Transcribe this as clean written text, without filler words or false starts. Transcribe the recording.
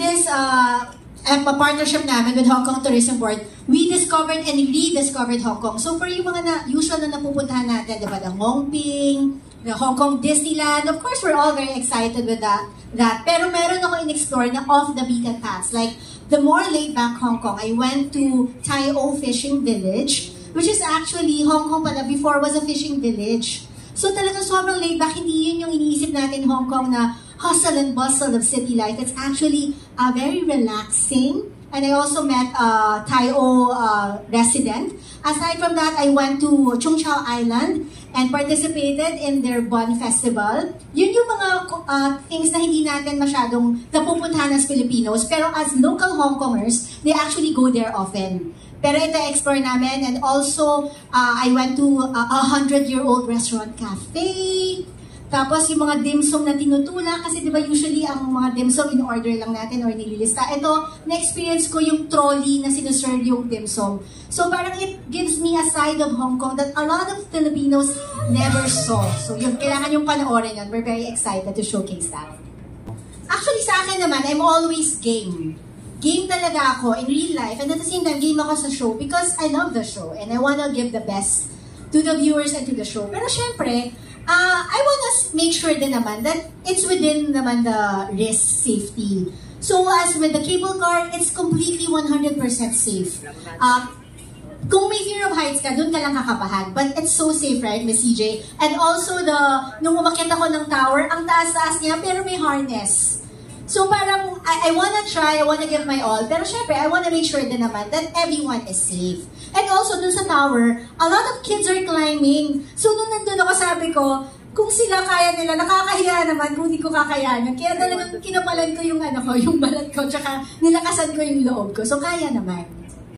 this partnership namin with Hong Kong Tourism Board, we discovered and rediscovered Hong Kong. So for yung mga usual na napupuntahan natin, diba, the Ngongping, the Hong Kong Disneyland, of course, we're all very excited with that. Pero meron ako in-explore na off the beaten paths. Like, the more laid-back Hong Kong, I went to Tai O Fishing Village, which is actually, Hong Kong pala before was a fishing village. So talagang sobrang laid-back, hindi yun yung iniisip natin in Hong Kong na hustle and bustle of city life. It's actually very relaxing. And I also met a Tai O resident. Aside from that, I went to Chung Chau Island and participated in their Bun Festival. Yun yung mga things na hindi natin masyadong napupuntahan as Filipinos. Pero as local Hong Kongers, they actually go there often. Pero ito explore namin. And also, I went to a 100-year-old restaurant cafe. Tapos yung mga dim sum na tinutula, kasi diba usually ang mga dim sum in-order lang natin or nililista. Ito, na-experience ko yung trolley na sinuserve yung dim sum. So parang it gives me a side of Hong Kong that a lot of Filipinos never saw. So yung kailangan yung panoorin yun. We're very excited to showcase that. Actually sa akin naman, I'm always game. Game talaga ako in real life, and at the same time, game ako sa show because I love the show and I wanna give the best to the viewers and to the show. Pero syempre, I want to make sure din naman that it's within naman the risk safety. So as with the cable car, it's completely 100% safe. Kung may fear of heights ka, doon ka lang kakabahan. But it's so safe, right, Miss CJ? And also, nung umakyat ako ng tower, ang taas-taas niya, pero may harness. So parang, I wanna try, I wanna give my all. Pero syempre, I wanna make sure din naman that everyone is safe. And also, dun sa tower, a lot of kids are climbing. So nung nandun ako, sabi ko, kung sila kaya nila, nakakahiya naman kung hindi ko kakayanan. Kaya talagang kinapalan ko yung yung balat ko, tsaka nilakasan ko yung loob ko. So kaya naman.